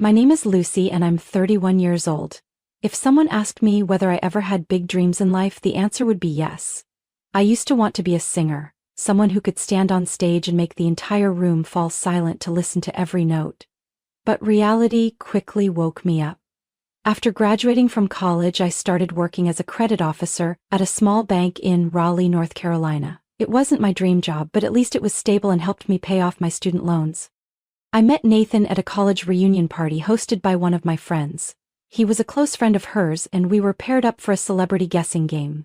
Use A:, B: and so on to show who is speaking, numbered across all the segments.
A: My name is Lucy and I'm 31 years old. If someone asked me whether I ever had big dreams in life, the answer would be yes. I used to want to be a singer, someone who could stand on stage and make the entire room fall silent to listen to every note. But reality quickly woke me up. After graduating from college, I started working as a credit officer at a small bank in Raleigh, North Carolina. It wasn't my dream job, but at least it was stable and helped me pay off my student loans. I met Nathan at a college reunion party hosted by one of my friends. He was a close friend of hers, and we were paired up for a celebrity guessing game.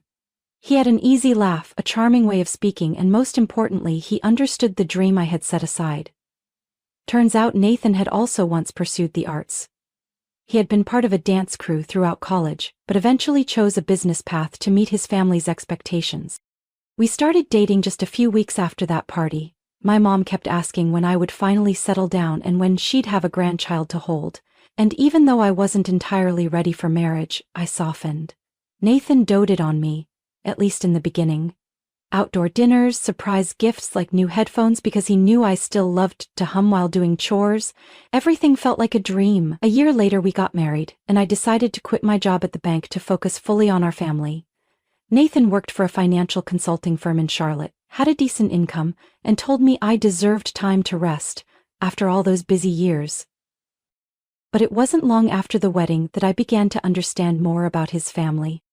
A: He had an easy laugh, a charming way of speaking, and most importantly, he understood the dream I had set aside. Turns out Nathan had also once pursued the arts. He had been part of a dance crew throughout college, but eventually chose a business path to meet his family's expectations. We started dating just a few weeks after that party. My mom kept asking when I would finally settle down and when she'd have a grandchild to hold, and even though I wasn't entirely ready for marriage, I softened. Nathan doted on me, at least in the beginning. Outdoor dinners, surprise gifts like new headphones because he knew I still loved to hum while doing chores. Everything felt like a dream. A year later we got married, and I decided to quit my job at the bank to focus fully on our family. Nathan worked for a financial consulting firm in Charlotte, had a decent income, and told me I deserved time to rest after all those busy years. But it wasn't long after the wedding that I began to understand more about his family.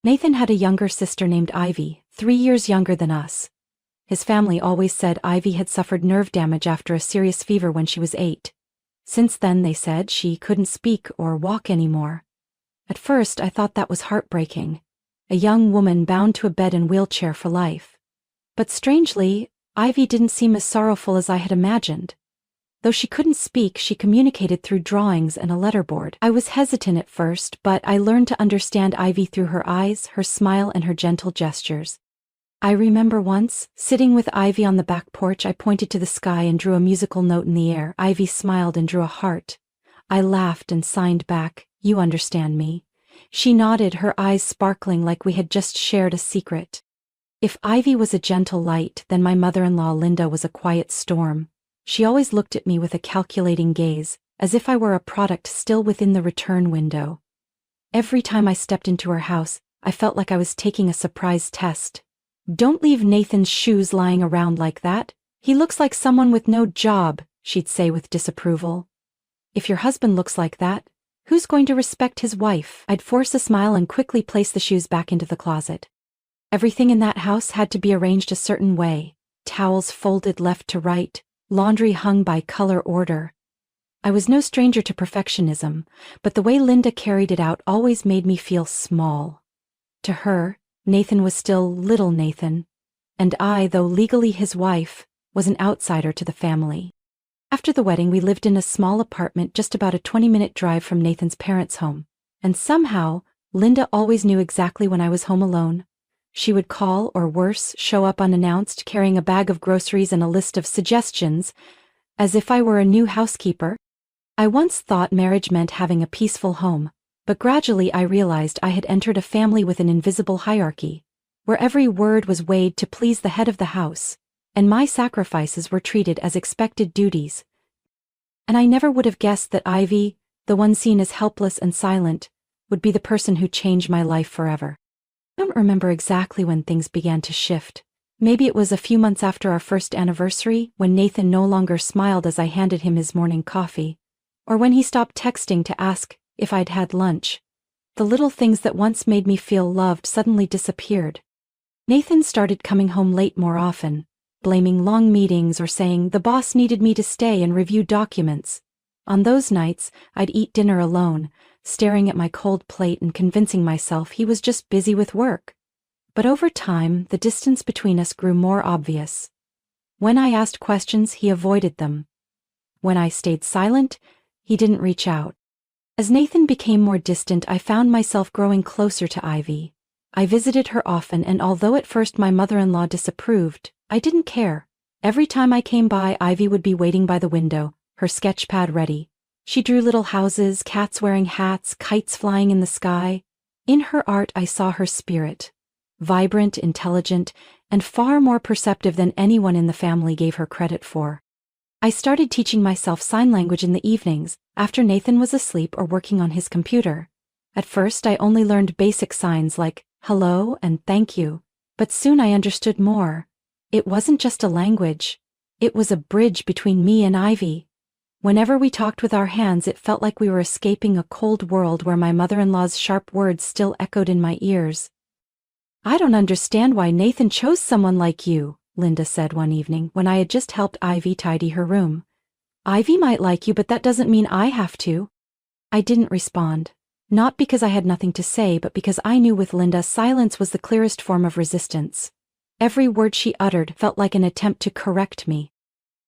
A: Nathan had a younger sister named Ivy, 3 years younger than us. His family always said Ivy had suffered nerve damage after a serious fever when she was 8. Since then, they said, she couldn't speak or walk anymore. At first, I thought that was heartbreaking. A young woman bound to a bed and wheelchair for life. But strangely, Ivy didn't seem as sorrowful as I had imagined. Though she couldn't speak, she communicated through drawings and a letterboard. I was hesitant at first, but I learned to understand Ivy through her eyes, her smile, and her gentle gestures. I remember once, sitting with Ivy on the back porch, I pointed to the sky and drew a musical note in the air. Ivy smiled and drew a heart. I laughed and signed back, "You understand me." She nodded, her eyes sparkling like we had just shared a secret. If Ivy was a gentle light, then my mother-in-law Linda was a quiet storm. She always looked at me with a calculating gaze, as if I were a product still within the return window. Every time I stepped into her house, I felt like I was taking a surprise test. "Don't leave Nathan's shoes lying around like that. He looks like someone with no job," she'd say with disapproval. "If your husband looks like that, who's going to respect his wife?" I'd force a smile and quickly place the shoes back into the closet. Everything in that house had to be arranged a certain way. Towels folded left to right, laundry hung by color order. I was no stranger to perfectionism, but the way Linda carried it out always made me feel small. To her, Nathan was still little Nathan, and I, though legally his wife, was an outsider to the family. After the wedding, we lived in a small apartment just about a 20-minute drive from Nathan's parents' home, and somehow, Linda always knew exactly when I was home alone. She would call, or worse, show up unannounced, carrying a bag of groceries and a list of suggestions, as if I were a new housekeeper. I once thought marriage meant having a peaceful home, but gradually I realized I had entered a family with an invisible hierarchy, where every word was weighed to please the head of the house, and my sacrifices were treated as expected duties. And I never would have guessed that Ivy, the one seen as helpless and silent, would be the person who changed my life forever. I don't remember exactly when things began to shift. Maybe it was a few months after our first anniversary, when Nathan no longer smiled as I handed him his morning coffee, or when he stopped texting to ask if I'd had lunch. The little things that once made me feel loved suddenly disappeared. Nathan started coming home late more often, blaming long meetings or saying the boss needed me to stay and review documents. On those nights, I'd eat dinner alone, staring at my cold plate and convincing myself he was just busy with work. But over time, the distance between us grew more obvious. When I asked questions, he avoided them. When I stayed silent, he didn't reach out. As Nathan became more distant, I found myself growing closer to Ivy. I visited her often, and although at first my mother-in-law disapproved, I didn't care. Every time I came by, Ivy would be waiting by the window, her sketch pad ready. She drew little houses, cats wearing hats, kites flying in the sky. In her art I saw her spirit. Vibrant, intelligent, and far more perceptive than anyone in the family gave her credit for. I started teaching myself sign language in the evenings, after Nathan was asleep or working on his computer. At first I only learned basic signs like hello and thank you, but soon I understood more. It wasn't just a language. It was a bridge between me and Ivy. Whenever we talked with our hands, it felt like we were escaping a cold world where my mother-in-law's sharp words still echoed in my ears. "I don't understand why Nathan chose someone like you," Linda said one evening when I had just helped Ivy tidy her room. "Ivy might like you, but that doesn't mean I have to." I didn't respond. Not because I had nothing to say, but because I knew with Linda silence was the clearest form of resistance. Every word she uttered felt like an attempt to correct me.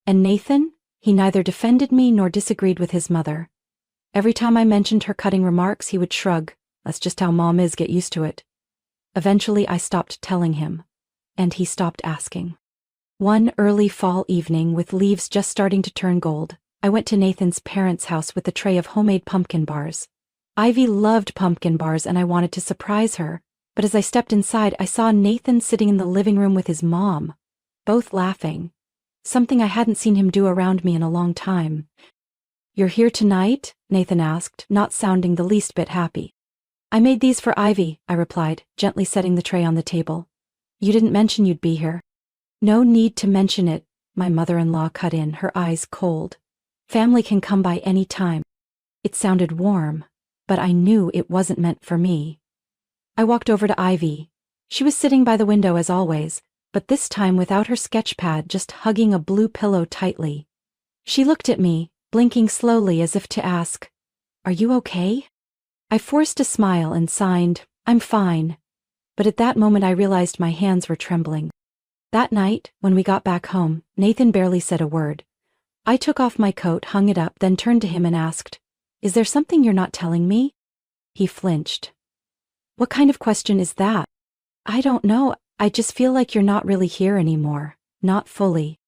A: And Nathan? He neither defended me nor disagreed with his mother. Every time I mentioned her cutting remarks, he would shrug. "That's just how Mom is, get used to it." Eventually I stopped telling him. And he stopped asking. One early fall evening, with leaves just starting to turn gold, I went to Nathan's parents' house with a tray of homemade pumpkin bars. Ivy loved pumpkin bars and I wanted to surprise her, but as I stepped inside I saw Nathan sitting in the living room with his mom, both laughing. Something I hadn't seen him do around me in a long time. "You're here tonight?" Nathan asked, not sounding the least bit happy. "I made these for Ivy," I replied, gently setting the tray on the table. "You didn't mention you'd be here." "No need to mention it," my mother-in-law cut in, her eyes cold. "Family can come by any time." It sounded warm, but I knew it wasn't meant for me. I walked over to Ivy. She was sitting by the window as always, but this time without her sketch pad, just hugging a blue pillow tightly. She looked at me, blinking slowly as if to ask, "Are you okay?" I forced a smile and signed, "I'm fine." But at that moment I realized my hands were trembling. That night, when we got back home, Nathan barely said a word. I took off my coat, hung it up, then turned to him and asked, "Is there something you're not telling me?" He flinched. "What kind of question is that?" "I don't know, I just feel like you're not really here anymore, not fully."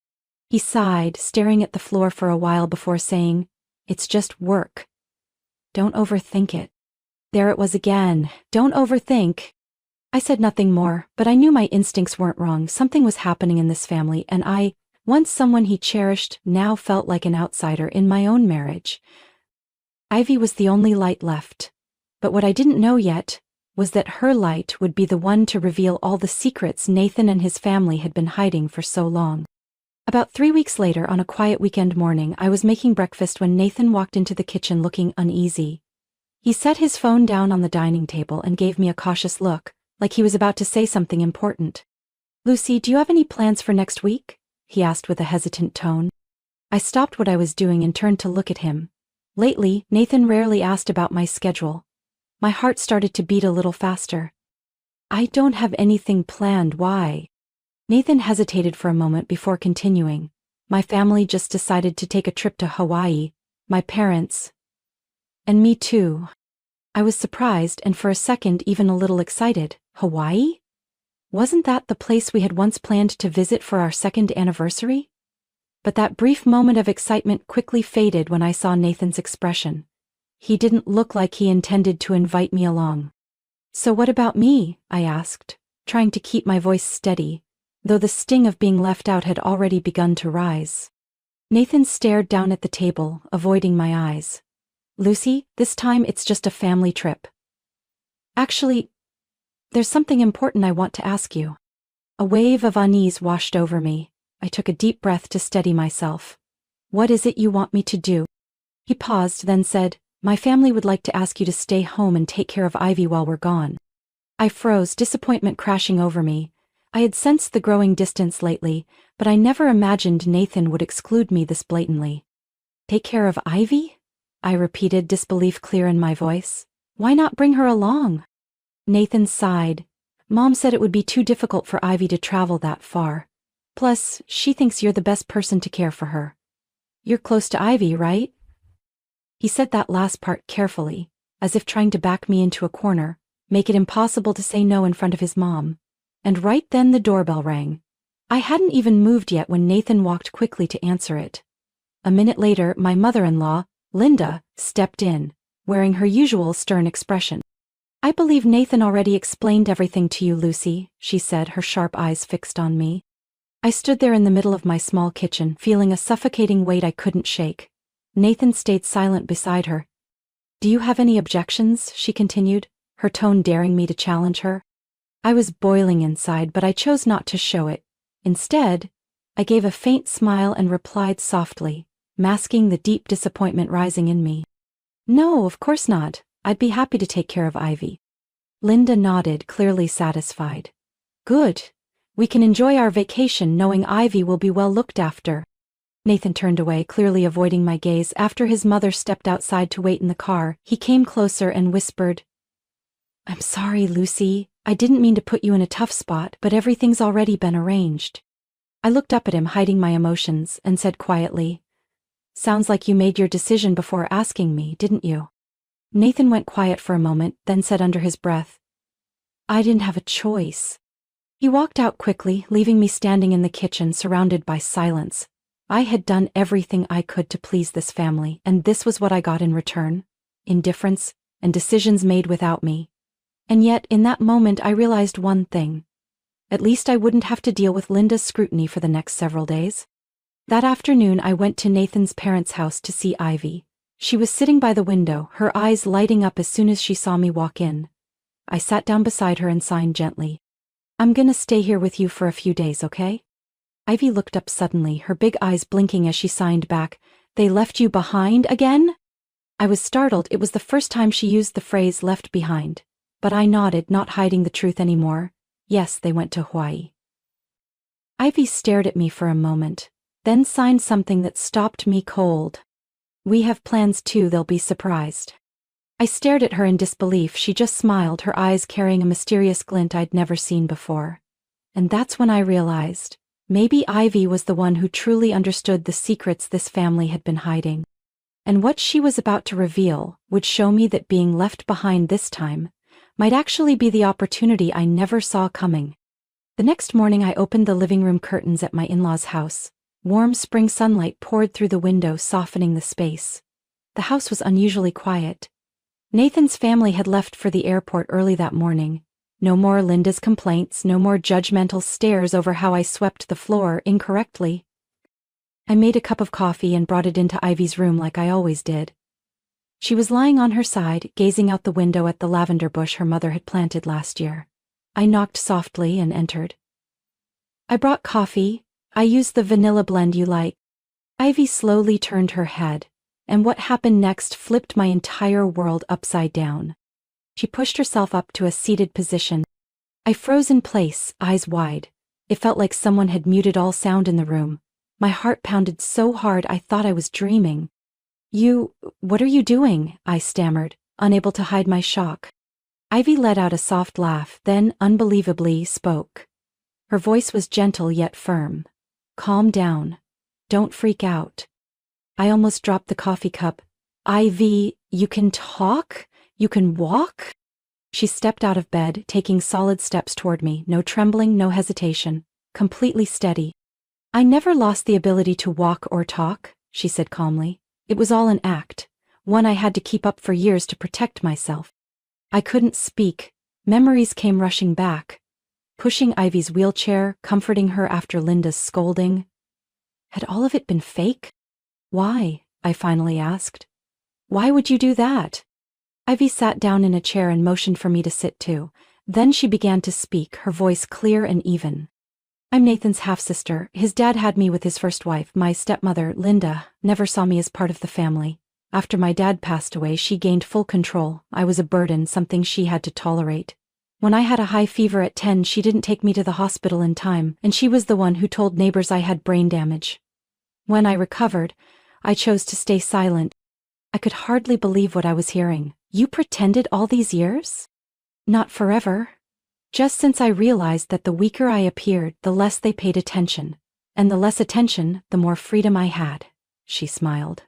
A: He sighed, staring at the floor for a while before saying, "It's just work. Don't overthink it." There it was again, "Don't overthink." I said nothing more, but I knew my instincts weren't wrong. Something was happening in this family, and I, once someone he cherished, now felt like an outsider in my own marriage. Ivy was the only light left. But what I didn't know yet was that her light would be the one to reveal all the secrets Nathan and his family had been hiding for so long. About 3 weeks later, on a quiet weekend morning, I was making breakfast when Nathan walked into the kitchen looking uneasy. He set his phone down on the dining table and gave me a cautious look, like he was about to say something important. "Lucy, do you have any plans for next week?" he asked with a hesitant tone. I stopped what I was doing and turned to look at him. Lately, Nathan rarely asked about my schedule. My heart started to beat a little faster. "I don't have anything planned, why?" Nathan hesitated for a moment before continuing. "My family just decided to take a trip to Hawaii. My parents. And me too." I was surprised and for a second even a little excited. Hawaii? Wasn't that the place we had once planned to visit for our second anniversary? But that brief moment of excitement quickly faded when I saw Nathan's expression. He didn't look like he intended to invite me along. "So what about me?" I asked, trying to keep my voice steady, though the sting of being left out had already begun to rise. Nathan stared down at the table, avoiding my eyes. "Lucy, this time it's just a family trip. Actually, there's something important I want to ask you." A wave of unease washed over me. I took a deep breath to steady myself. "What is it you want me to do?" He paused, then said, "My family would like to ask you to stay home and take care of Ivy while we're gone." I froze, disappointment crashing over me. I had sensed the growing distance lately, but I never imagined Nathan would exclude me this blatantly. "Take care of Ivy?" I repeated, disbelief clear in my voice. "Why not bring her along?" Nathan sighed. "Mom said it would be too difficult for Ivy to travel that far. Plus, she thinks you're the best person to care for her. You're close to Ivy, right?" He said that last part carefully, as if trying to back me into a corner, make it impossible to say no in front of his mom. And right then the doorbell rang. I hadn't even moved yet when Nathan walked quickly to answer it. A minute later, my mother-in-law, Linda, stepped in, wearing her usual stern expression. "I believe Nathan already explained everything to you, Lucy," she said, her sharp eyes fixed on me. I stood there in the middle of my small kitchen, feeling a suffocating weight I couldn't shake. Nathan stayed silent beside her. "Do you have any objections?" she continued, her tone daring me to challenge her. I was boiling inside, but I chose not to show it. Instead, I gave a faint smile and replied softly, masking the deep disappointment rising in me. "No, of course not. I'd be happy to take care of Ivy." Linda nodded, clearly satisfied. "Good. We can enjoy our vacation knowing Ivy will be well looked after." Nathan turned away, clearly avoiding my gaze. After his mother stepped outside to wait in the car, he came closer and whispered, "I'm sorry, Lucy. I didn't mean to put you in a tough spot, but everything's already been arranged." I looked up at him, hiding my emotions, and said quietly, "Sounds like you made your decision before asking me, didn't you?" Nathan went quiet for a moment, then said under his breath, "I didn't have a choice." He walked out quickly, leaving me standing in the kitchen surrounded by silence. I had done everything I could to please this family, and this was what I got in return: indifference and decisions made without me. And yet, in that moment, I realized one thing. At least I wouldn't have to deal with Linda's scrutiny for the next several days. That afternoon, I went to Nathan's parents' house to see Ivy. She was sitting by the window, her eyes lighting up as soon as she saw me walk in. I sat down beside her and signed gently. "I'm gonna stay here with you for a few days, okay?" Ivy looked up suddenly, her big eyes blinking as she signed back, "They left you behind again?" I was startled. It was the first time she used the phrase "left behind." But I nodded, not hiding the truth anymore. Yes, they went to Hawaii. Ivy stared at me for a moment, then signed something that stopped me cold. "We have plans too, they'll be surprised." I stared at her in disbelief. She just smiled, her eyes carrying a mysterious glint I'd never seen before. And that's when I realized, maybe Ivy was the one who truly understood the secrets this family had been hiding. And what she was about to reveal would show me that being left behind this time might actually be the opportunity I never saw coming. The next morning I opened the living room curtains at my in-laws' house. Warm spring sunlight poured through the window, softening the space. The house was unusually quiet. Nathan's family had left for the airport early that morning. No more Linda's complaints, no more judgmental stares over how I swept the floor incorrectly. I made a cup of coffee and brought it into Ivy's room like I always did. She was lying on her side, gazing out the window at the lavender bush her mother had planted last year. I knocked softly and entered. "I brought coffee. I used the vanilla blend you like." Ivy slowly turned her head, and what happened next flipped my entire world upside down. She pushed herself up to a seated position. I froze in place, eyes wide. It felt like someone had muted all sound in the room. My heart pounded so hard I thought I was dreaming. What are you doing?" I stammered, unable to hide my shock. Ivy let out a soft laugh, then, unbelievably, spoke. Her voice was gentle yet firm. "Calm down. Don't freak out." I almost dropped the coffee cup. "Ivy, you can talk? You can walk?" She stepped out of bed, taking solid steps toward me, no trembling, no hesitation, completely steady. "I never lost the ability to walk or talk," she said calmly. "It was all an act, one I had to keep up for years to protect myself." I couldn't speak. Memories came rushing back. Pushing Ivy's wheelchair, comforting her after Linda's scolding. Had all of it been fake? "Why?" I finally asked. "Why would you do that?" Ivy sat down in a chair and motioned for me to sit too. Then she began to speak, her voice clear and even. "I'm Nathan's half-sister. His dad had me with his first wife. My stepmother, Linda, never saw me as part of the family. After my dad passed away, she gained full control. I was a burden, something she had to tolerate. When I had a high fever at 10, she didn't take me to the hospital in time, and she was the one who told neighbors I had brain damage. When I recovered, I chose to stay silent. I could hardly believe what I was hearing. You pretended all these years? Not forever. Just since I realized that the weaker I appeared, the less they paid attention. And the less attention, the more freedom I had. She smiled.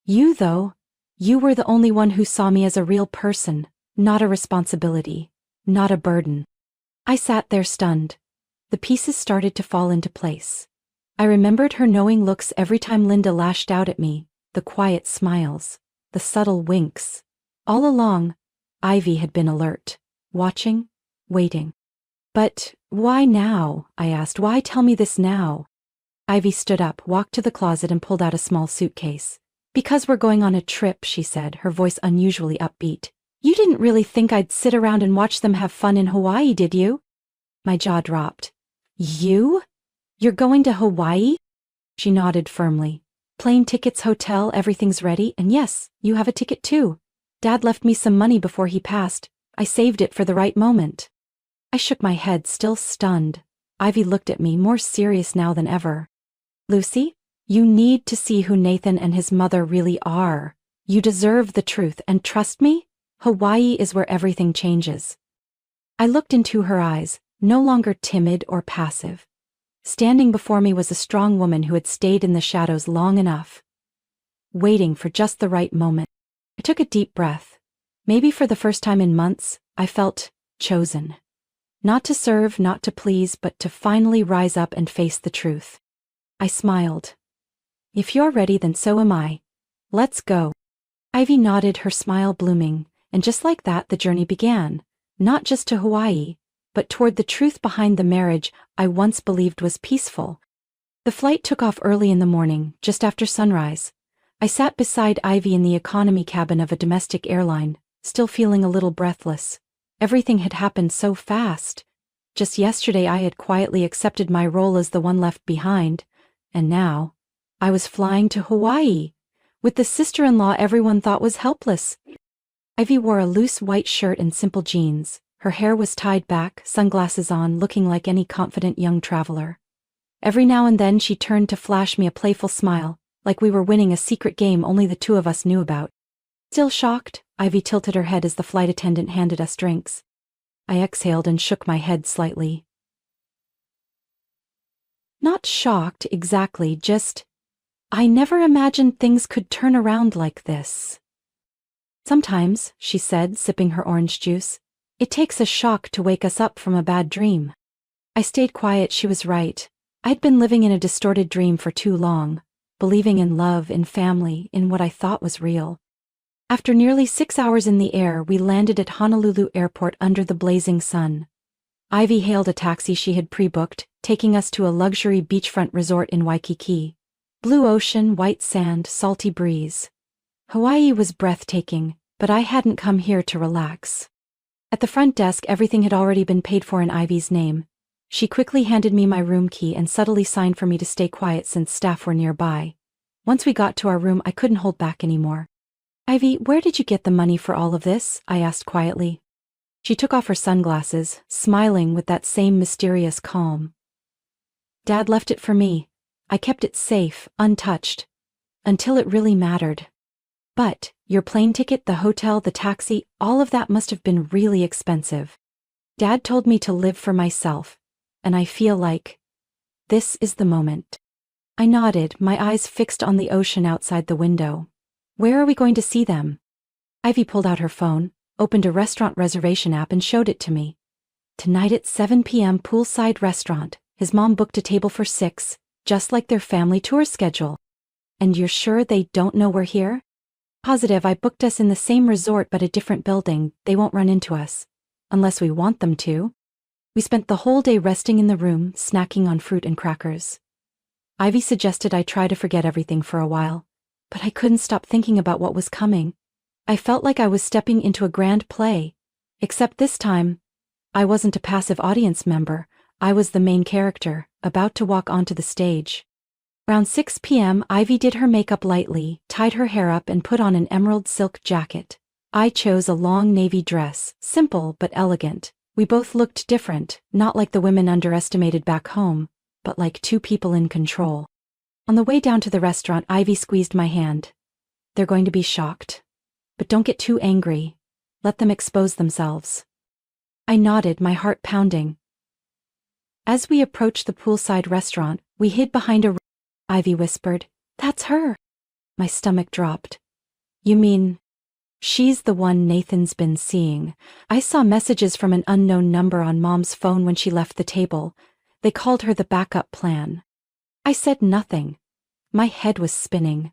A: You, though, you were the only one who saw me as a real person, not a responsibility, not a burden. I sat there stunned. The pieces started to fall into place. I remembered her knowing looks every time Linda lashed out at me, the quiet smiles, the subtle winks. All along, Ivy had been alert, watching, waiting. But why now? I asked. Why tell me this now? Ivy stood up, walked to the closet and pulled out a small suitcase. Because we're going on a trip, she said, her voice unusually upbeat. You didn't really think I'd sit around and watch them have fun in Hawaii, did you? My jaw dropped. You? You're going to Hawaii? She nodded firmly. Plane tickets, hotel, everything's ready, and yes, you have a ticket too. Dad left me some money before he passed. I saved it for the right moment. I shook my head, still stunned. Ivy looked at me, more serious now than ever. Lucy, you need to see who Nathan and his mother really are. You deserve the truth, and trust me, Hawaii is where everything changes. I looked into her eyes, no longer timid or passive. Standing before me was a strong woman who had stayed in the shadows long enough, waiting for just the right moment. I took a deep breath. Maybe for the first time in months, I felt chosen. Not to serve, not to please, but to finally rise up and face the truth. I smiled. If you're ready, then so am I. Let's go. Ivy nodded, her smile blooming, and just like that the journey began, not just to Hawaii, but toward the truth behind the marriage I once believed was peaceful. The flight took off early in the morning, just after sunrise. I sat beside Ivy in the economy cabin of a domestic airline, still feeling a little breathless. Everything had happened so fast. Just yesterday I had quietly accepted my role as the one left behind, and now I was flying to Hawaii, with the sister-in-law everyone thought was helpless. Ivy wore a loose white shirt and simple jeans. Her hair was tied back, sunglasses on, looking like any confident young traveler. Every now and then she turned to flash me a playful smile, like we were winning a secret game only the two of us knew about. Still shocked, Ivy tilted her head as the flight attendant handed us drinks. I exhaled and shook my head slightly. Not shocked exactly, just, I never imagined things could turn around like this. Sometimes, she said, sipping her orange juice, it takes a shock to wake us up from a bad dream. I stayed quiet. She was right. I'd been living in a distorted dream for too long, believing in love, in family, in what I thought was real. After nearly 6 hours in the air, we landed at Honolulu Airport under the blazing sun. Ivy hailed a taxi she had pre-booked, taking us to a luxury beachfront resort in Waikiki. Blue ocean, white sand, salty breeze. Hawaii was breathtaking, but I hadn't come here to relax. At the front desk, everything had already been paid for in Ivy's name. She quickly handed me my room key and subtly signed for me to stay quiet since staff were nearby. Once we got to our room, I couldn't hold back anymore. Ivy, where did you get the money for all of this? I asked quietly. She took off her sunglasses, smiling with that same mysterious calm. Dad left it for me. I kept it safe, untouched, until it really mattered. But your plane ticket, the hotel, the taxi, all of that must have been really expensive. Dad told me to live for myself, and I feel like this is the moment. I nodded, my eyes fixed on the ocean outside the window. Where are we going to see them? Ivy pulled out her phone, opened a restaurant reservation app and showed it to me. Tonight at 7 p.m. poolside restaurant. His mom booked a table for 6, just like their family tour schedule. And you're sure they don't know we're here? Positive. I booked us in the same resort but a different building. They won't run into us. Unless we want them to. We spent the whole day resting in the room, snacking on fruit and crackers. Ivy suggested I try to forget everything for a while, but I couldn't stop thinking about what was coming. I felt like I was stepping into a grand play. Except this time, I wasn't a passive audience member. I was the main character, about to walk onto the stage. Around 6 p.m., Ivy did her makeup lightly, tied her hair up and put on an emerald silk jacket. I chose a long navy dress, simple but elegant. We both looked different, not like the women underestimated back home, but like two people in control. On the way down to the restaurant, Ivy squeezed my hand. They're going to be shocked. But don't get too angry. Let them expose themselves. I nodded, my heart pounding. As we approached the poolside restaurant, we hid behind a... Ivy whispered, "That's her." My stomach dropped. You mean... She's the one Nathan's been seeing. I saw messages from an unknown number on Mom's phone when she left the table. They called her the backup plan. I said nothing. My head was spinning.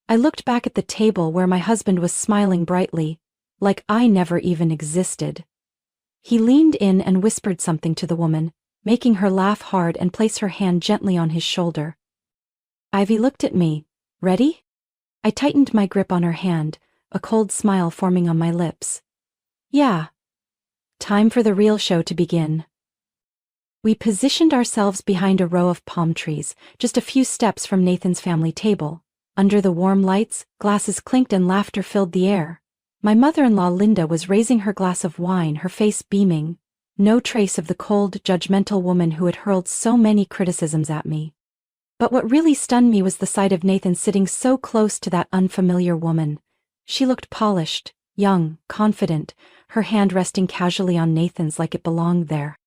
A: I looked back at the table where my husband was smiling brightly, like I never even existed. He leaned in and whispered something to the woman, making her laugh hard and place her hand gently on his shoulder. Ivy looked at me. Ready? I tightened my grip on her hand, a cold smile forming on my lips. Yeah. Time for the real show to begin. We positioned ourselves behind a row of palm trees, just a few steps from Nathan's family table. Under the warm lights, glasses clinked and laughter filled the air. My mother-in-law Linda was raising her glass of wine, her face beaming. No trace of the cold, judgmental woman who had hurled so many criticisms at me. But what really stunned me was the sight of Nathan sitting so close to that unfamiliar woman. She looked polished, young, confident, her hand resting casually on Nathan's like it belonged there.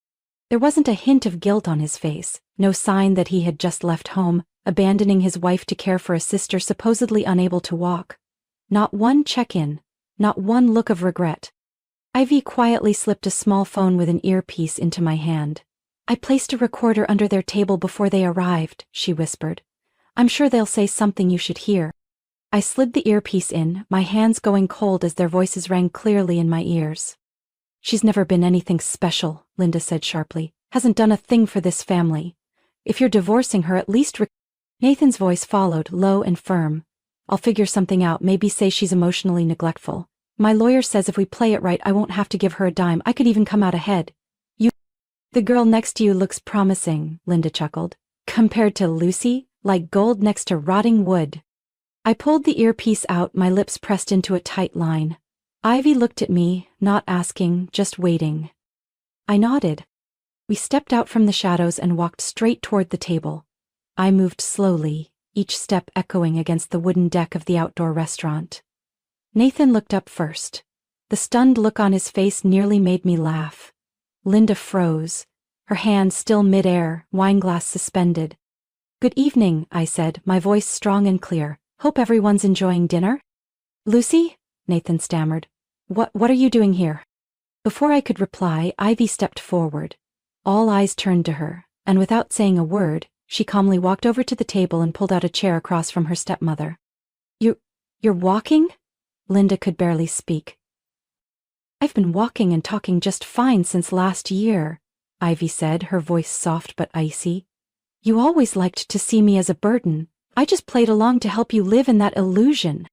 A: There wasn't a hint of guilt on his face, no sign that he had just left home, abandoning his wife to care for a sister supposedly unable to walk. Not one check-in, not one look of regret. Ivy quietly slipped a small phone with an earpiece into my hand. I placed a recorder under their table before they arrived, she whispered. I'm sure they'll say something you should hear. I slid the earpiece in, my hands going cold as their voices rang clearly in my ears. She's never been anything special, Linda said sharply. Hasn't done a thing for this family. If you're divorcing her, at least Nathan's voice followed, low and firm. I'll figure something out, maybe say she's emotionally neglectful. My lawyer says if we play it right I won't have to give her a dime, I could even come out ahead. The girl next to you looks promising, Linda chuckled. Compared to Lucy, like gold next to rotting wood. I pulled the earpiece out, my lips pressed into a tight line. Ivy looked at me, not asking, just waiting. I nodded. We stepped out from the shadows and walked straight toward the table. I moved slowly, each step echoing against the wooden deck of the outdoor restaurant. Nathan looked up first. The stunned look on his face nearly made me laugh. Linda froze, her hand still mid-air, wineglass suspended. Good evening, I said, my voice strong and clear. Hope everyone's enjoying dinner? Lucy? Nathan stammered. What are you doing here? Before I could reply, Ivy stepped forward. All eyes turned to her, and without saying a word, she calmly walked over to the table and pulled out a chair across from her stepmother. You're walking? Linda could barely speak. I've been walking and talking just fine since last year, Ivy said, her voice soft but icy. You always liked to see me as a burden. I just played along to help you live in that illusion.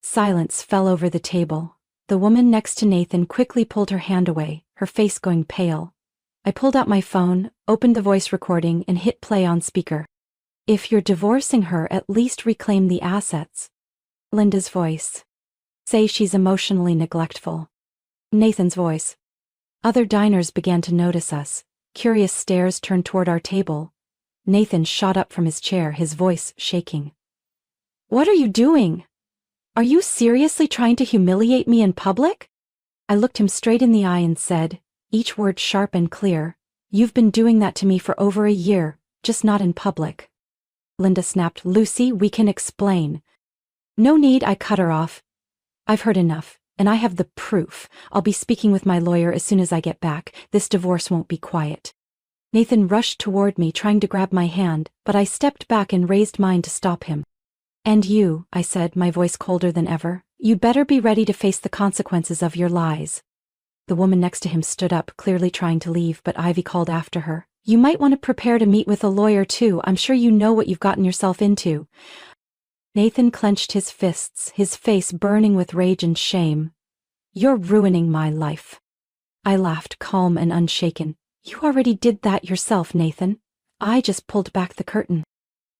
A: Silence fell over the table. The woman next to Nathan quickly pulled her hand away, her face going pale. I pulled out my phone, opened the voice recording, and hit play on speaker. If you're divorcing her, at least reclaim the assets. Linda's voice. Say she's emotionally neglectful. Nathan's voice. Other diners began to notice us. Curious stares turned toward our table. Nathan shot up from his chair, his voice shaking. What are you doing? Are you seriously trying to humiliate me in public? I looked him straight in the eye and said, each word sharp and clear, you've been doing that to me for over a year, just not in public. Linda snapped, Lucy, we can explain. No need, I cut her off. I've heard enough. And I have the proof. I'll be speaking with my lawyer as soon as I get back. This divorce won't be quiet. Nathan rushed toward me, trying to grab my hand, but I stepped back and raised mine to stop him. And you, I said, my voice colder than ever, you'd better be ready to face the consequences of your lies. The woman next to him stood up, clearly trying to leave, but Ivy called after her. You might want to prepare to meet with a lawyer too. I'm sure you know what you've gotten yourself into. Nathan clenched his fists, his face burning with rage and shame. You're ruining my life. I laughed, calm and unshaken. You already did that yourself, Nathan. I just pulled back the curtain.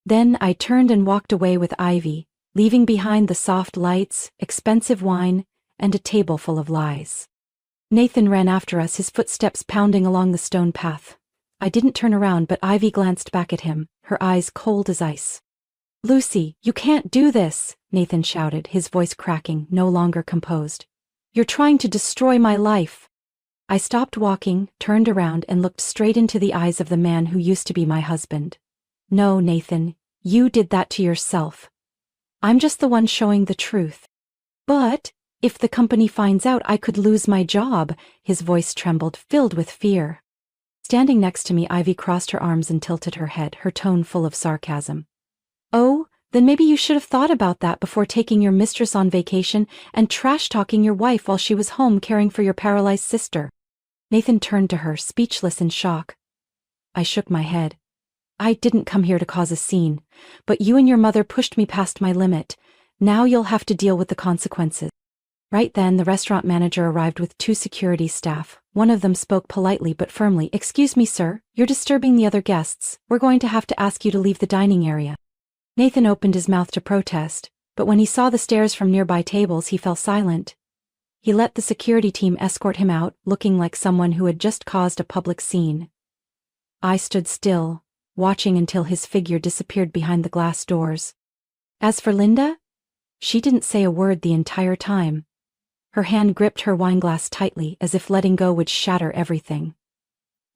A: Then I turned and walked away with Ivy, leaving behind the soft lights, expensive wine, and a table full of lies. Nathan ran after us, his footsteps pounding along the stone path. I didn't turn around, but Ivy glanced back at him, her eyes cold as ice. Lucy, you can't do this, Nathan shouted, his voice cracking, no longer composed. You're trying to destroy my life. I stopped walking, turned around, and looked straight into the eyes of the man who used to be my husband. No, Nathan, you did that to yourself. I'm just the one showing the truth. But if the company finds out, I could lose my job. His voice trembled, filled with fear. Standing next to me, Ivy crossed her arms and tilted her head, her tone full of sarcasm. Oh, then maybe you should have thought about that before taking your mistress on vacation and trash-talking your wife while she was home caring for your paralyzed sister. Nathan turned to her, speechless in shock. I shook my head. I didn't come here to cause a scene, but you and your mother pushed me past my limit. Now you'll have to deal with the consequences. Right then, the restaurant manager arrived with 2 security staff. One of them spoke politely but firmly. "Excuse me, sir, you're disturbing the other guests. We're going to have to ask you to leave the dining area." Nathan opened his mouth to protest, but when he saw the stares from nearby tables, he fell silent. He let the security team escort him out, looking like someone who had just caused a public scene. I stood still, watching until his figure disappeared behind the glass doors. As for Linda, she didn't say a word the entire time. Her hand gripped her wineglass tightly, as if letting go would shatter everything.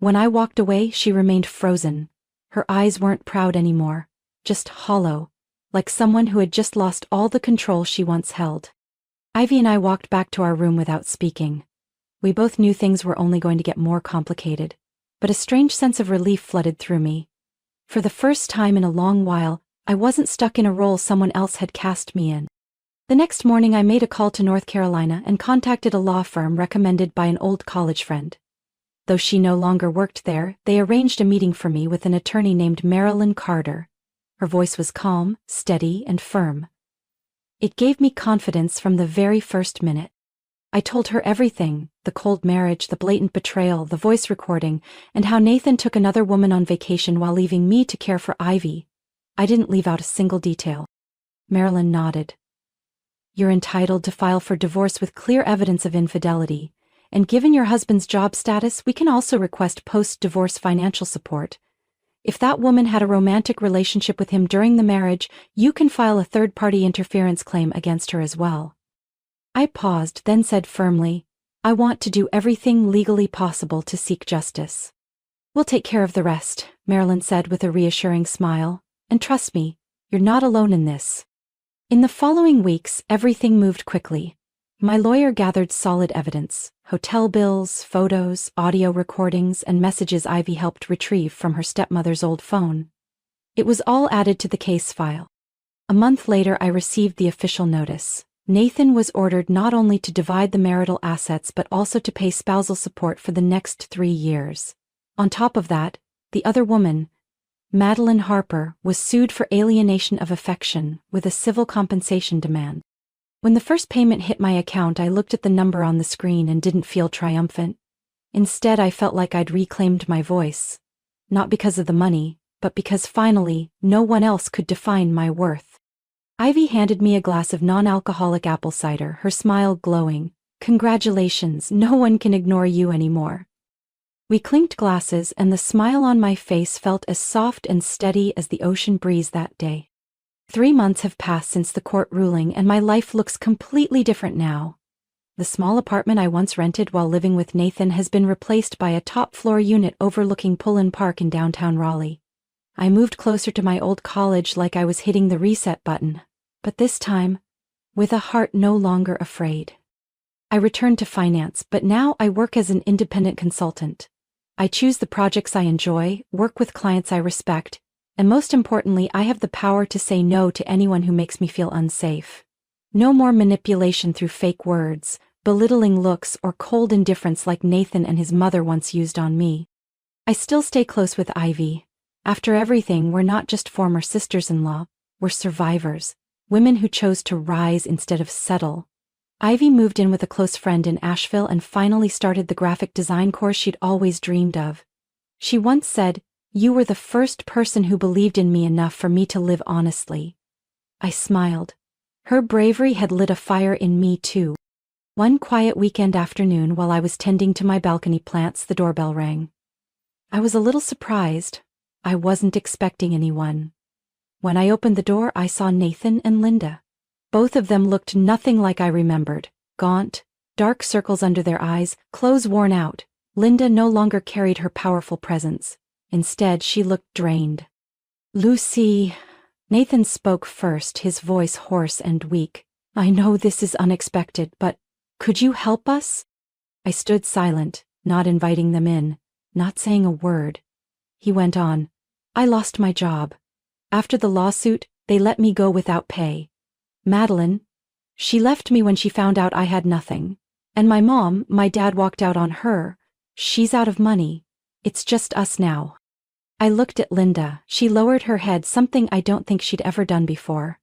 A: When I walked away, she remained frozen. Her eyes weren't proud anymore, just hollow, like someone who had just lost all the control she once held. Ivy and I walked back to our room without speaking. We both knew things were only going to get more complicated, but a strange sense of relief flooded through me. For the first time in a long while, I wasn't stuck in a role someone else had cast me in. The next morning, I made a call to North Carolina and contacted a law firm recommended by an old college friend. Though she no longer worked there, they arranged a meeting for me with an attorney named Marilyn Carter. Her voice was calm, steady, and firm. It gave me confidence from the very first minute. I told her everything: the cold marriage, the blatant betrayal, the voice recording, and how Nathan took another woman on vacation while leaving me to care for Ivy. I didn't leave out a single detail. Marilyn nodded. "You're entitled to file for divorce with clear evidence of infidelity, and given your husband's job status, we can also request post-divorce financial support. If that woman had a romantic relationship with him during the marriage, you can file a third-party interference claim against her as well." I paused, then said firmly, "I want to do everything legally possible to seek justice." "We'll take care of the rest," Marilyn said with a reassuring smile. "And trust me, you're not alone in this." In the following weeks, everything moved quickly. My lawyer gathered solid evidence: hotel bills, photos, audio recordings, and messages Ivy helped retrieve from her stepmother's old phone. It was all added to the case file. A month later, I received the official notice. Nathan was ordered not only to divide the marital assets but also to pay spousal support for the next 3 years. On top of that, the other woman, Madeline Harper, was sued for alienation of affection with a civil compensation demand. When the first payment hit my account, I looked at the number on the screen and didn't feel triumphant. Instead, I felt like I'd reclaimed my voice. Not because of the money, but because finally, no one else could define my worth. Ivy handed me a glass of non-alcoholic apple cider, her smile glowing. "Congratulations, no one can ignore you anymore." We clinked glasses, and the smile on my face felt as soft and steady as the ocean breeze that day. 3 months have passed since the court ruling, and my life looks completely different now. The small apartment I once rented while living with Nathan has been replaced by a top-floor unit overlooking Pullen Park in downtown Raleigh. I moved closer to my old college like I was hitting the reset button, but this time, with a heart no longer afraid. I returned to finance, but now I work as an independent consultant. I choose the projects I enjoy, work with clients I respect, and most importantly, I have the power to say no to anyone who makes me feel unsafe. No more manipulation through fake words, belittling looks, or cold indifference like Nathan and his mother once used on me. I still stay close with Ivy. After everything, we're not just former sisters-in-law, we're survivors, women who chose to rise instead of settle. Ivy moved in with a close friend in Asheville and finally started the graphic design course she'd always dreamed of. She once said, "You were the first person who believed in me enough for me to live honestly." I smiled. Her bravery had lit a fire in me too. One quiet weekend afternoon while I was tending to my balcony plants, the doorbell rang. I was a little surprised. I wasn't expecting anyone. When I opened the door, I saw Nathan and Linda. Both of them looked nothing like I remembered. Gaunt, dark circles under their eyes, clothes worn out. Linda no longer carried her powerful presence. Instead, she looked drained. "Lucy," Nathan spoke first, his voice hoarse and weak. "I know this is unexpected, but could you help us?" I stood silent, not inviting them in, not saying a word. He went on. "I lost my job. After the lawsuit, they let me go without pay. Madeline, she left me when she found out I had nothing. And my dad walked out on her. She's out of money. It's just us now. I looked at Linda. She lowered her head, something I don't think she'd ever done before.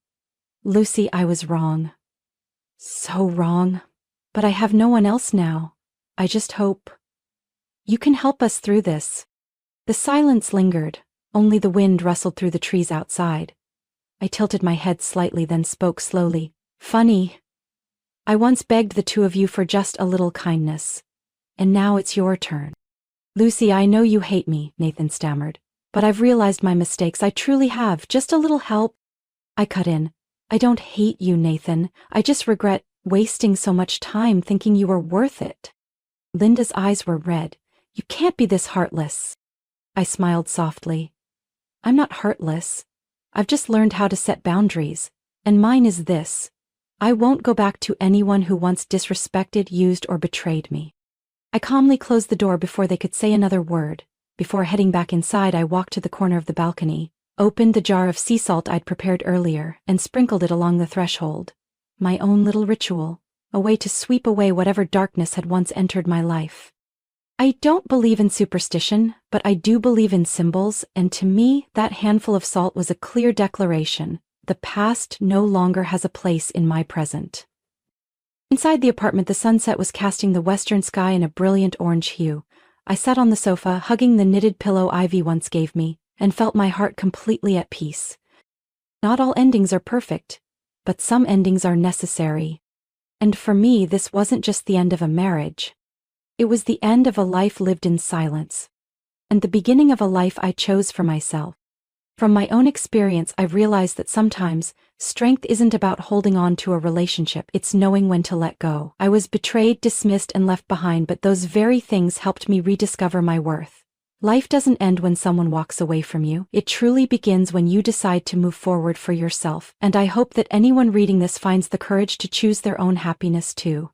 A: Lucy, I was wrong. So wrong. But I have no one else now. I just hope you can help us through this. The silence lingered. Only the wind rustled through the trees outside. I tilted my head slightly, then spoke slowly. Funny. I once begged the two of you for just a little kindness. And now it's your turn. Lucy, I know you hate me, Nathan stammered. But I've realized my mistakes. I truly have. Just a little help. I cut in. I don't hate you, Nathan. I just regret wasting so much time thinking you were worth it. Linda's eyes were red. You can't be this heartless. I smiled softly. I'm not heartless. I've just learned how to set boundaries. And mine is this. I won't go back to anyone who once disrespected, used, or betrayed me. I calmly closed the door before they could say another word. Before heading back inside, I walked to the corner of the balcony, opened the jar of sea salt I'd prepared earlier, and sprinkled it along the threshold. My own little ritual, a way to sweep away whatever darkness had once entered my life. I don't believe in superstition, but I do believe in symbols, and to me, that handful of salt was a clear declaration. The past no longer has a place in my present. Inside the apartment, the sunset was casting the western sky in a brilliant orange hue. I sat on the sofa, hugging the knitted pillow Ivy once gave me, and felt my heart completely at peace. Not all endings are perfect, but some endings are necessary. And for me, this wasn't just the end of a marriage. It was the end of a life lived in silence. And the beginning of a life I chose for myself. From my own experience, I've realized that sometimes, strength isn't about holding on to a relationship, it's knowing when to let go. I was betrayed, dismissed, and left behind, but those very things helped me rediscover my worth. Life doesn't end when someone walks away from you. It truly begins when you decide to move forward for yourself, and I hope that anyone reading this finds the courage to choose their own happiness too.